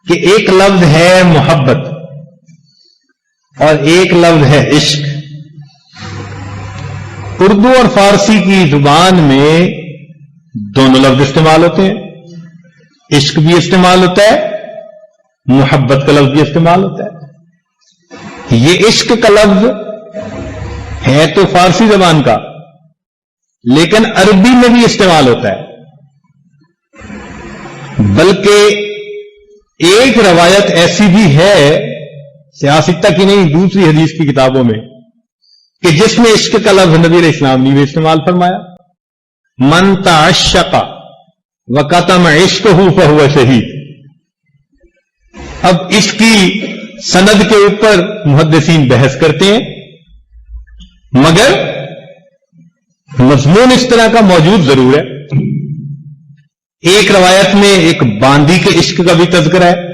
کہ ایک لفظ ہے محبت اور ایک لفظ ہے عشق. اردو اور فارسی کی زبان میں دونوں لفظ استعمال ہوتے ہیں. عشق بھی استعمال ہوتا ہے, محبت کا لفظ بھی استعمال ہوتا ہے. یہ عشق کا لفظ ہے تو فارسی زبان کا, لیکن عربی میں بھی استعمال ہوتا ہے. بلکہ ایک روایت ایسی بھی ہے سیاستہ کی نہیں, دوسری حدیث کی کتابوں میں, کہ جس میں عشق کا لفظ نبی علیہ السلام نے بھی استعمال فرمایا. من تعشق وقتم عشقہ فہو شہید. اب اس کی سند کے اوپر محدثین بحث کرتے ہیں, مگر مضمون اس طرح کا موجود ضرور ہے. ایک روایت میں ایک باندی کے عشق کا بھی تذکرہ ہے.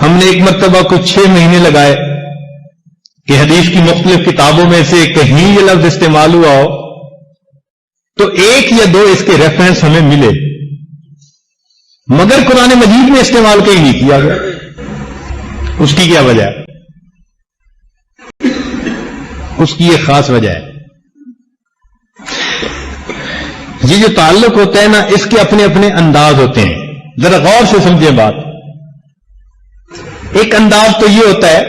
ہم نے ایک مرتبہ کچھ 6 مہینے لگائے کہ حدیث کی مختلف کتابوں میں سے کہیں یہ لفظ استعمال ہوا ہو تو 1 یا 2 اس کے ریفرنس ہمیں ملے, مگر قرآن مجید میں استعمال کہیں نہیں کیا گیا. اس کی کیا وجہ ہے؟ اس کی ایک خاص وجہ ہے. یہ جو تعلق ہوتا ہے نا, اس کے اپنے اپنے انداز ہوتے ہیں. ذرا غور سے سمجھیں بات. ایک انداز تو یہ ہوتا ہے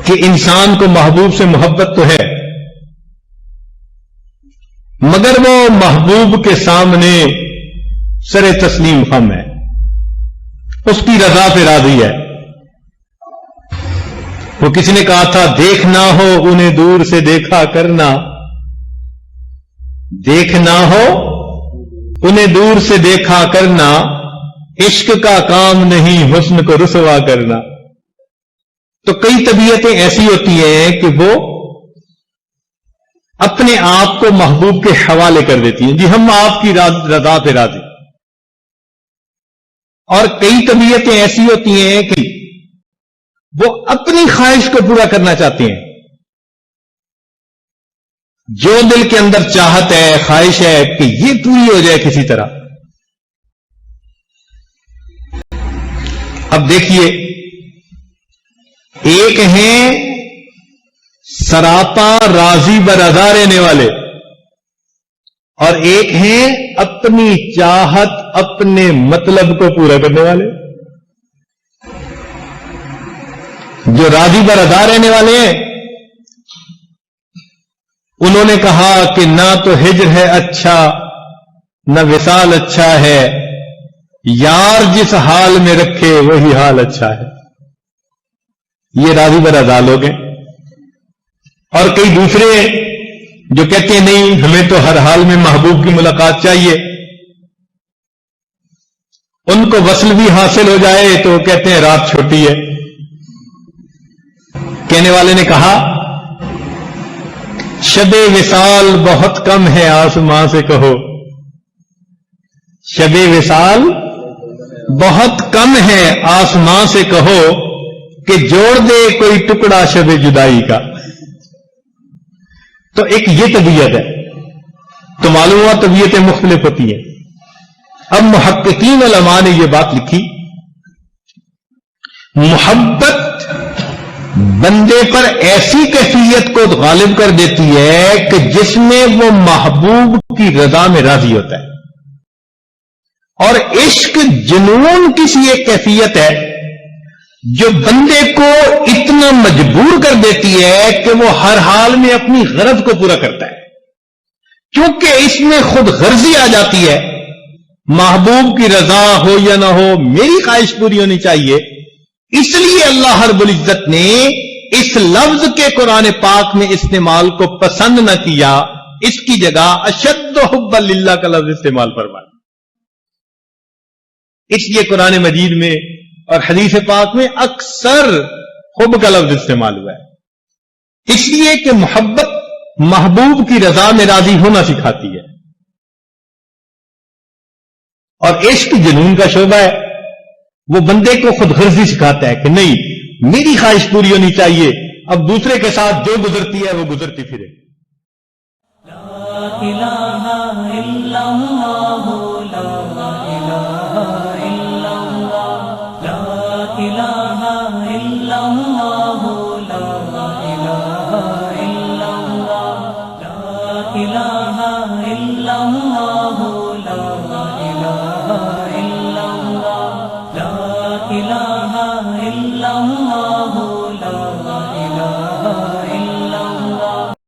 کہ انسان کو محبوب سے محبت تو ہے, مگر وہ محبوب کے سامنے سر تسلیم خم ہے, اس کی رضا پہ راضی ہے. وہ کسی نے کہا تھا, دیکھنا ہو انہیں دور سے دیکھا کرنا, دیکھنا ہو انہیں دور سے دیکھا کرنا, عشق کا کام نہیں حسن کو رسوا کرنا. تو کئی طبیعتیں ایسی ہوتی ہیں کہ وہ اپنے آپ کو محبوب کے حوالے کر دیتی ہیں, جی ہم آپ کی رضا پہ راضی. اور کئی طبیعتیں ایسی ہوتی ہیں کہ وہ اپنی خواہش کو پورا کرنا چاہتے ہیں. جو دل کے اندر چاہت ہے, خواہش ہے کہ یہ پوری ہو جائے کسی طرح. اب دیکھیے, ایک ہیں سراپا راضی برضا رہنے والے, اور ایک ہیں اپنی چاہت اپنے مطلب کو پورا کرنے والے. جو راضی برضا رہنے والے ہیں انہوں نے کہا کہ نہ تو ہجر ہے اچھا نہ وصال اچھا ہے, یار جس حال میں رکھے وہی حال اچھا ہے. یہ راضی برضا لوگ ہیں. اور کئی دوسرے جو کہتے ہیں نہیں ہمیں تو ہر حال میں محبوب کی ملاقات چاہیے, ان کو وصل بھی حاصل ہو جائے تو وہ کہتے ہیں رات چھوٹی ہے. کہنے والے نے کہا شب وصال بہت کم ہے آسماں سے کہو, شب وصال بہت کم ہے آسماں سے کہو, کہ جوڑ دے کوئی ٹکڑا شب جدائی کا. تو ایک یہ طبیعت ہے. تو معلوم ہوا طبیعتیں مختلف ہوتی ہیں. اب محققین علماء نے یہ بات لکھی, محبت بندے پر ایسی کیفیت کو غالب کر دیتی ہے کہ جس میں وہ محبوب کی رضا میں راضی ہوتا ہے, اور عشق جنون کسی ایک کیفیت ہے جو بندے کو اتنا مجبور کر دیتی ہے کہ وہ ہر حال میں اپنی غرض کو پورا کرتا ہے, کیونکہ اس میں خود غرضی آ جاتی ہے. محبوب کی رضا ہو یا نہ ہو میری خواہش پوری ہونی چاہیے. اس لیے اللہ رب العزت نے اس لفظ کے قرآن پاک میں استعمال کو پسند نہ کیا, اس کی جگہ اشد حب للہ کا لفظ استعمال فرمایا. اس لیے قرآن مجید میں اور حدیث پاک میں اکثر حب کا لفظ استعمال ہوا ہے, اس لیے کہ محبت محبوب کی رضا میں راضی ہونا سکھاتی ہے. اور عشق جنون کا شعبہ ہے, وہ بندے کو خود غرضی سکھاتا ہے کہ نہیں میری خواہش پوری ہونی چاہیے, اب دوسرے کے ساتھ جو گزرتی ہے وہ گزرتی پھرے. لا الہ الا اللہ لا الہ الا اللہ لا الہ الا اللہ لا الہ الا اللہ لا الہ